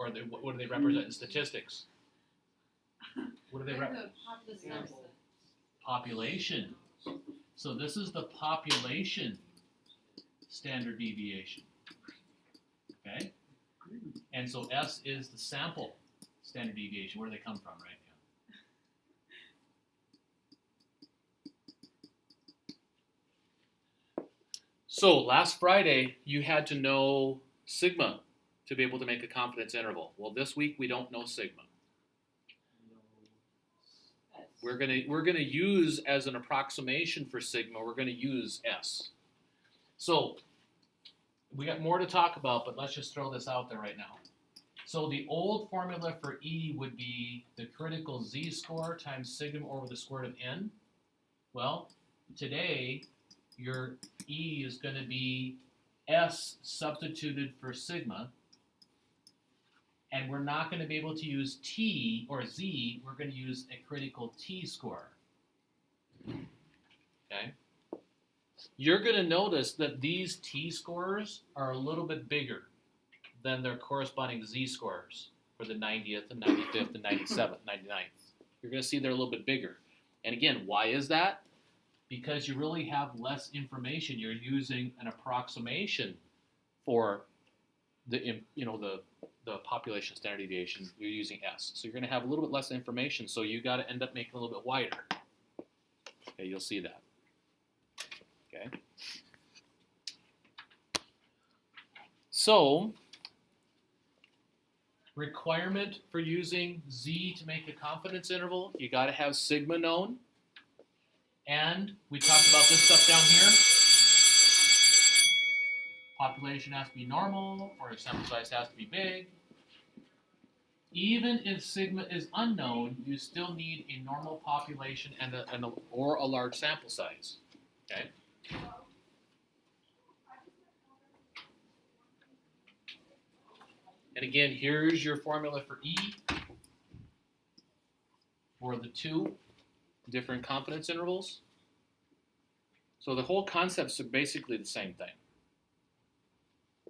or what do they represent in statistics? What do they represent? Population. So this is the population standard deviation. Okay? And so S is the sample standard deviation. Where do they come from, right? So last Friday, you had to know sigma to be able to make a confidence interval. Well, this week we don't know sigma. We're gonna use as an approximation for sigma. We're gonna use S. So we got more to talk about, but let's just throw this out there right now. So the old formula for E would be the critical z-score times sigma over the square root of n. Well, today your E is going to be S substituted for sigma, and we're not going to be able to use T or Z. We're going to use a critical t-score. Okay? You're going to notice that these t-scores are a little bit bigger than their corresponding z-scores for the 90th and 95th and 97th, 99th. You're going to see they're a little bit bigger. And again, why is that? Because you really have less information. You're using an approximation for the population standard deviation. You're using S. So you're going to have a little bit less information, so you got to end up making it a little bit wider. Okay, you'll see that. Okay. So, requirement for using Z to make a confidence interval, you got to have sigma known. And we talked about this stuff down here. Population has to be normal, or sample size has to be big. Even if sigma is unknown, you still need a normal population or a large sample size. Okay. And again, here's your formula for E for the two different confidence intervals. So the whole concepts are basically the same thing.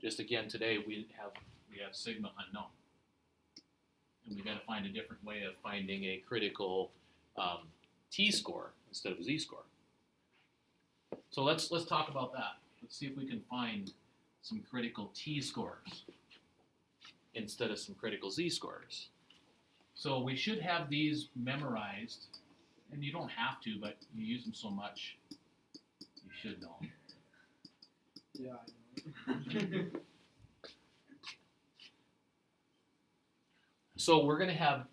Just again, today we have sigma unknown, and we got to find a different way of finding a critical t-score instead of a z-score. So let's talk about that. Let's see if we can find some critical t-scores instead of some critical z-scores. So we should have these memorized. And you don't have to, but you use them so much, you should know. Yeah, I know. So we're going to have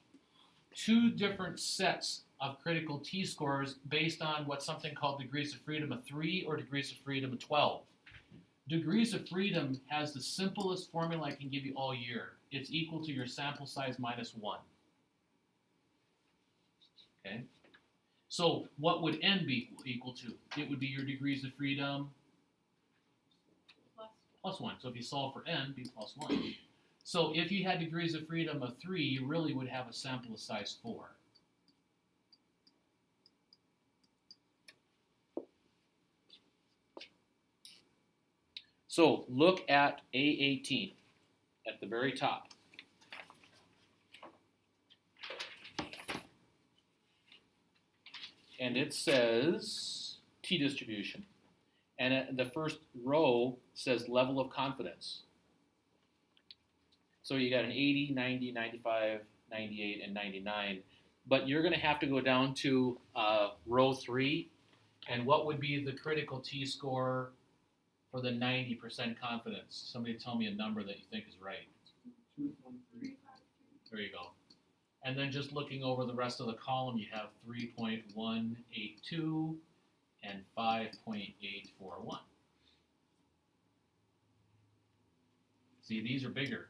two different sets of critical t-scores based on what's something called degrees of freedom of 3 or degrees of freedom of 12. Degrees of freedom has the simplest formula I can give you all year. It's equal to your sample size minus 1. Okay? So what would n be equal to? It would be your degrees of freedom plus 1. So if you solve for n, it'd be plus 1. So if you had degrees of freedom of 3, you really would have a sample of size 4. So look at A18 at the very top. And it says t-distribution. And the first row says level of confidence. So you got an 80, 90, 95, 98, and 99. But you're going to have to go down to row 3. And what would be the critical t-score for the 90% confidence? Somebody tell me a number that you think is right. 2.3. There you go. And then just looking over the rest of the column, you have 3.182 and 5.841. See, these are bigger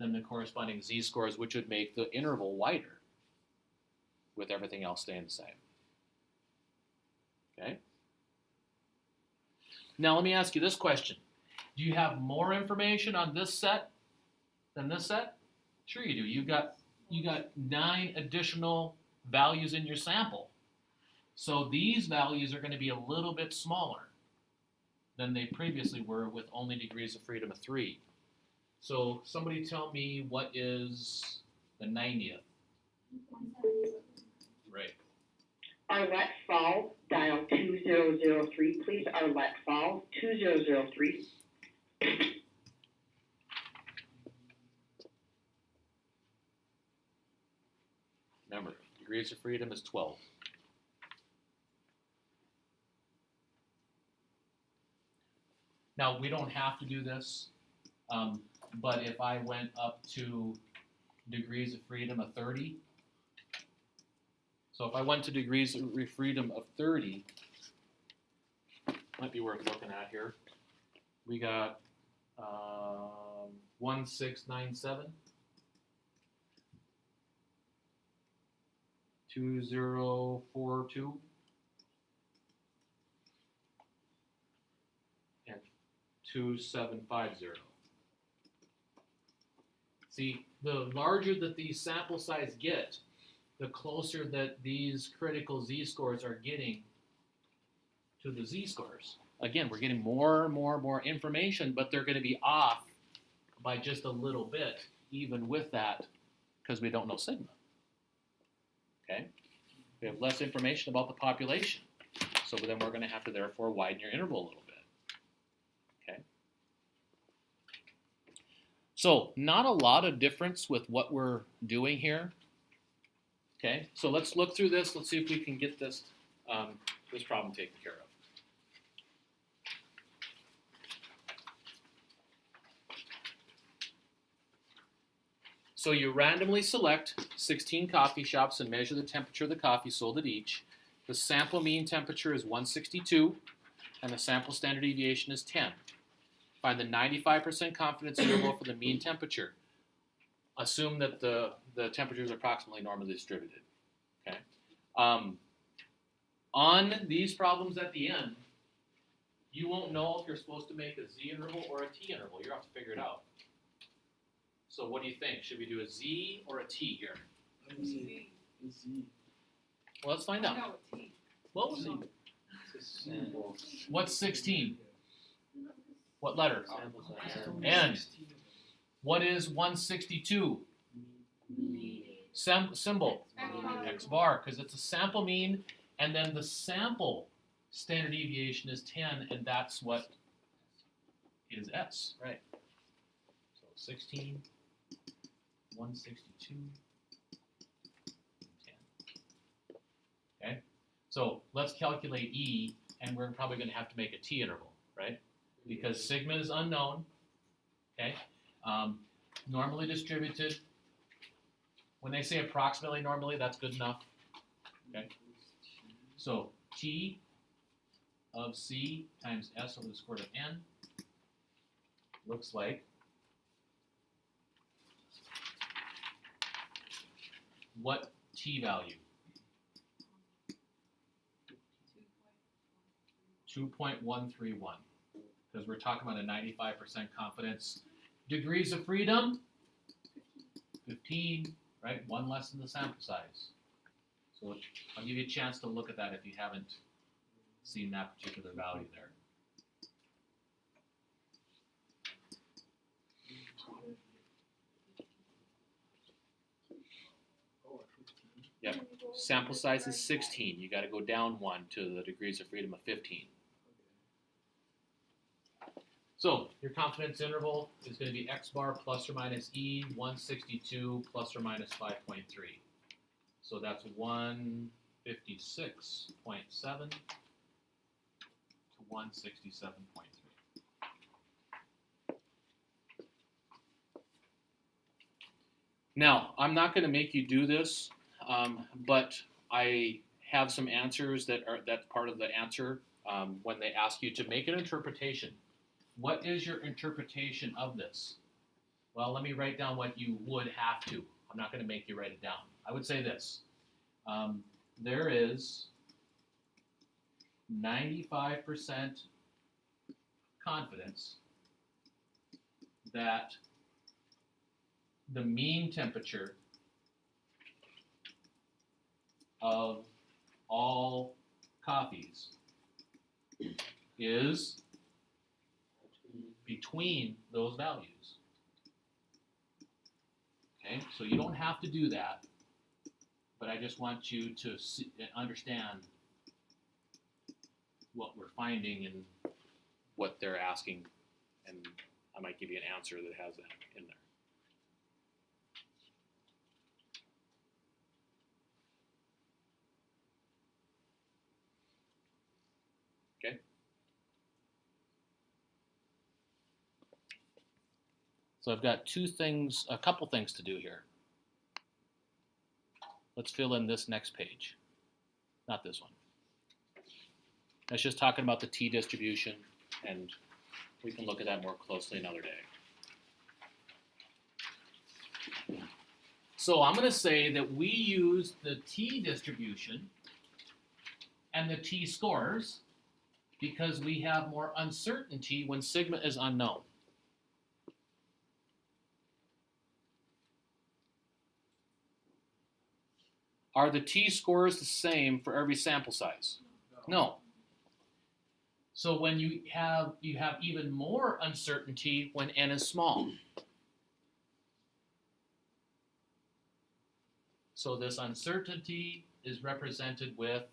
than the corresponding z-scores, which would make the interval wider with everything else staying the same. Okay? Now let me ask you this question. Do you have more information on this set than this set? Sure you do. You got 9 additional values in your sample. So these values are going to be a little bit smaller than they previously were with only degrees of freedom of 3. So somebody tell me what is the 90th? Right. Arlette Fall, dial 2003, please. Arlette Fall, 2003. Remember, degrees of freedom is 12. Now, we don't have to do this, but if I went up to degrees of freedom of 30, so if I went to degrees of freedom of 30, might be worth looking at here. We got 1697, 2042, and 2750. See, the larger that these sample size get, the closer that these critical z-scores are getting to the z-scores. Again, we're getting more and more information, but they're going to be off by just a little bit, even with that, because we don't know sigma. Okay? We have less information about the population, so then we're going to have to therefore widen your interval a little bit. Okay? So, not a lot of difference with what we're doing here. Okay, so let's look through this. Let's see if we can get this this problem taken care of. So you randomly select 16 coffee shops and measure the temperature of the coffee sold at each. The sample mean temperature is 162, and the sample standard deviation is 10. Find the 95% confidence interval for the mean temperature. Assume that the temperature is approximately normally distributed. Okay. On these problems at the end, you won't know if you're supposed to make a z interval or a t interval. You'll have to figure it out. So what do you think? Should we do a z or a t here? Z. Z. Well, let's find out. What was it? What's 16? What letter? N. What is 162? Symbol. X bar, because it's a sample mean, and then the sample standard deviation is 10, and that's what is S, right? So 16, 162, 10. Okay? So let's calculate E, and we're probably going to have to make a T interval, right? Because sigma is unknown, okay? Normally distributed. When they say approximately normally, that's good enough. Okay. So T of C times S over the square root of N looks like what T value? 2.131. Because we're talking about a 95% confidence. Degrees of freedom? 15. Right, one less than the sample size. So I'll give you a chance to look at that if you haven't seen that particular value there. Yep, sample size is 16. You got to go down one to the degrees of freedom of 15. So your confidence interval is going to be X bar plus or minus E, 162 plus or minus 5.3. So that's 156.7 to 167.3. Now, I'm not going to make you do this, but I have some answers that's part of the answer when they ask you to make an interpretation. What is your interpretation of this? Well, let me write down what you would have to. I'm not going to make you write it down. I would say this. There is 95% confidence that the mean temperature of all coffees is between those values. Okay, so you don't have to do that, but I just want you to understand what we're finding and what they're asking, and I might give you an answer that has that in there. Okay. So I've got a couple things to do here. Let's fill in this next page, not this one. That's just talking about the t-distribution, and we can look at that more closely another day. So I'm going to say that we use the t-distribution and the t-scores because we have more uncertainty when sigma is unknown. Are the t-scores the same for every sample size? No. So when you have even more uncertainty when n is small. So this uncertainty is represented with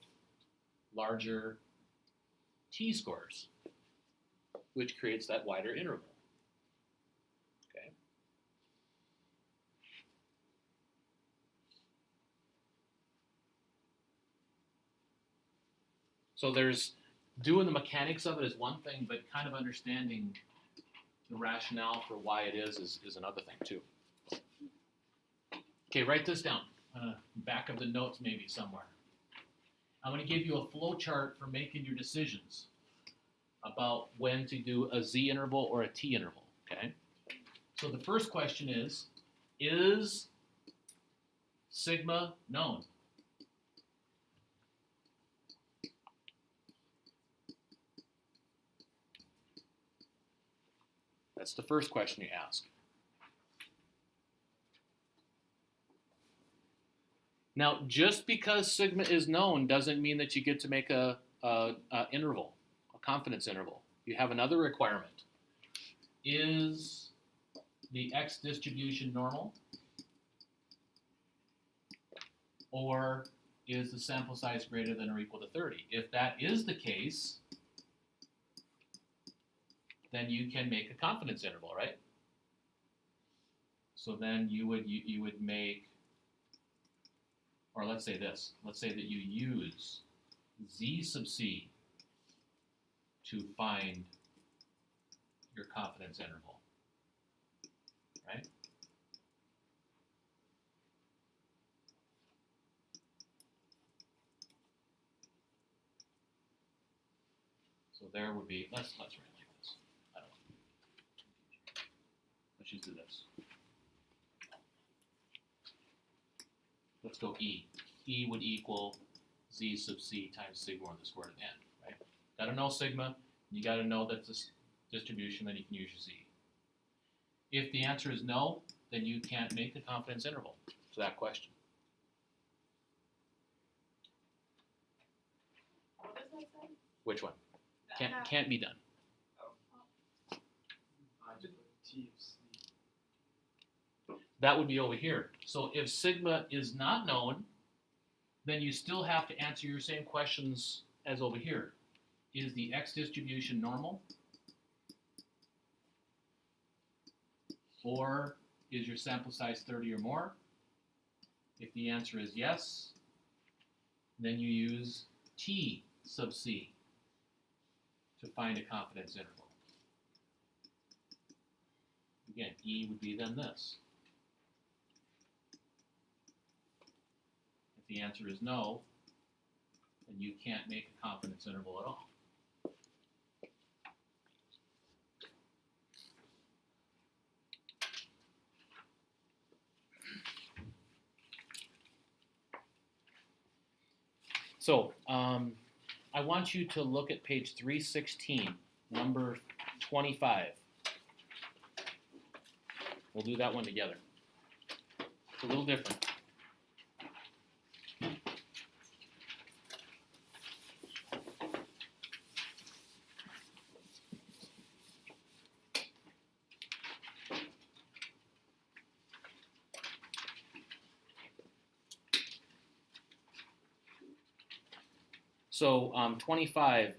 larger t-scores, which creates that wider interval. Okay. So there's doing the mechanics of it is one thing, but kind of understanding the rationale for why it is another thing too. Okay, write this down. Back of the notes maybe somewhere. I'm going to give you a flow chart for making your decisions about when to do a z interval or a t interval. Okay. So the first question is sigma known? That's the first question you ask. Now, just because sigma is known doesn't mean that you get to make a interval, a confidence interval. You have another requirement. Is the x distribution normal? Or is the sample size greater than or equal to 30? If that is the case, then you can make a confidence interval, right? So then you would make, or let's say this. Let's say that you use z sub c to find your confidence interval, right? So there would be, let's write like this. I don't know. Let's just do this. Let's go E. E would equal z sub c times sigma or the square root of n, right? Got to know sigma. You got to know that this distribution, then you can use your z. If the answer is no, then you can't make the confidence interval to that question. What does that say? Which one? Can't be done. That would be over here. So if sigma is not known, then you still have to answer your same questions as over here. Is the x distribution normal? Or is your sample size 30 or more? If the answer is yes, then you use t sub c to find a confidence interval. Again, E would be then this. If the answer is no, then you can't make a confidence interval at all. So, I want you to look at page 316, number 25. We'll do that one together. It's a little different. So 25,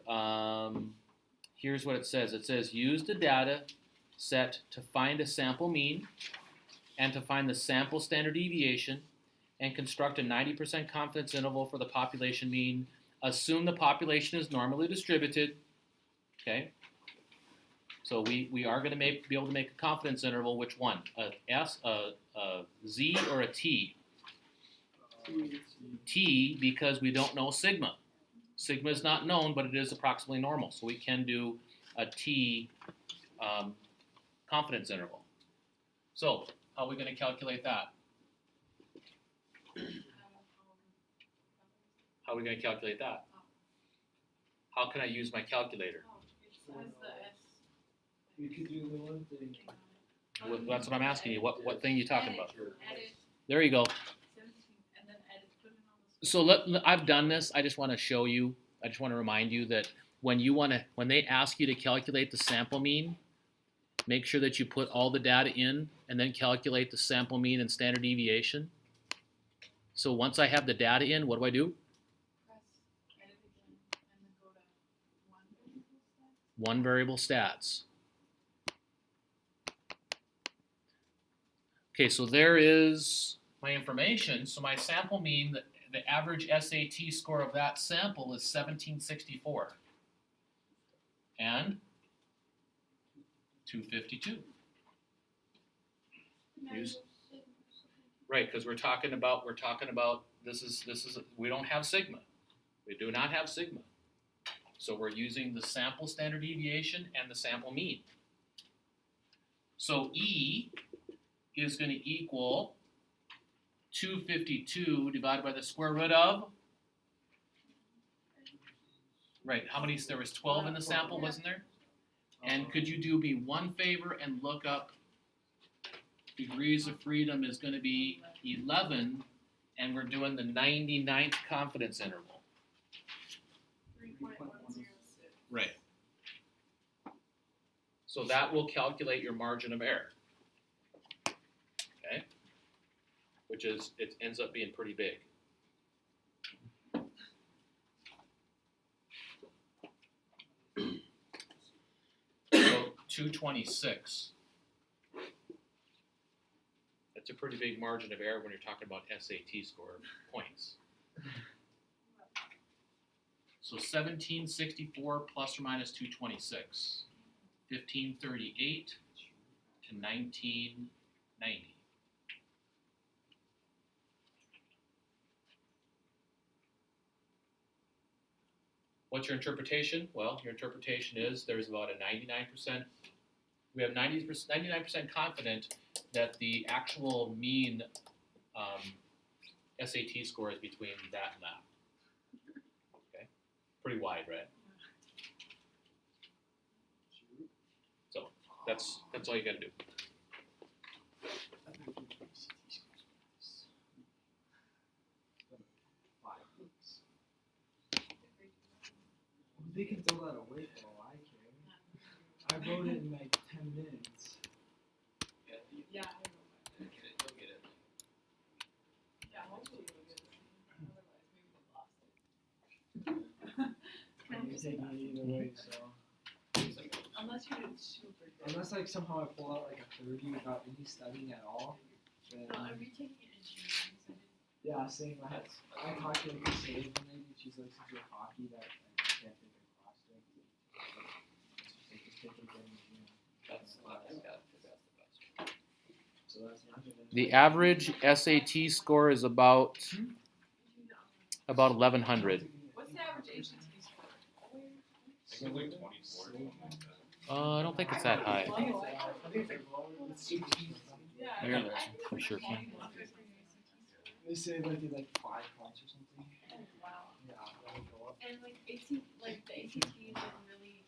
here's what it says. It says use the data set to find a sample mean and to find the sample standard deviation and construct a 90% confidence interval for the population mean. Assume the population is normally distributed. Okay. So we are going to be able to make a confidence interval. Which one? A Z or a T? T, because we don't know sigma. Sigma is not known, but it is approximately normal. So we can do a T confidence interval. So how are we going to calculate that? How are we going to calculate that? How can I use my calculator? We could do the one thing. That's what I'm asking you. What thing are you talking about? There you go. So I've done this. I just want to show you. I just want to remind you that when they ask you to calculate the sample mean, make sure that you put all the data in and then calculate the sample mean and standard deviation. So once I have the data in, what do I do? One variable stats. Okay, so there is my information. So my sample mean, the average SAT score of that sample is 1764. And 252. Right, because we're talking about this is we don't have sigma. We do not have sigma. So we're using the sample standard deviation and the sample mean. So E is going to equal 252 divided by the square root of, right, how many, there was 12 in the sample, wasn't there? And could you do me one favor and look up degrees of freedom is going to be 11, and we're doing the 99th confidence interval. 3.106. Right. So that will calculate your margin of error. Okay? Which is, it ends up being pretty big. So 226. That's a pretty big margin of error when you're talking about SAT score points. So 1764 plus or minus 226. 1538 to 1990. What's your interpretation? Well, your interpretation is there's about a 99%, we have 99% confident that the actual mean SAT score is between that and that. Okay, pretty wide, right? So that's all you got to do. They can throw that away for all I care. I wrote it in like 10 minutes. Yeah, You'll get it. yeah, hopefully you'll get it. Otherwise, maybe You're taking it either way, so. unless you did super good. Unless like somehow I pull out like a 30 without any studying at all, then No, I'm retaking engineering, so yeah, same. I talked to the same lady. She's like, since you're hockey, that I can't take a class straight. Just take it again. That's the best. So that's not gonna. The average SAT score is about 1100. what's the average ACT score? I think like 24. I don't think it's that high. I think it's like lower. It's 18 something. Yeah, Here, I we sure can. They say like it's like 5 points or something. Oh, wow. Yeah, that'll go up. And like the ACT is like really,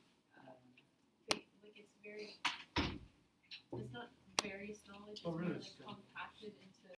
like it's very, it's not various knowledge, it's Oh, more really? like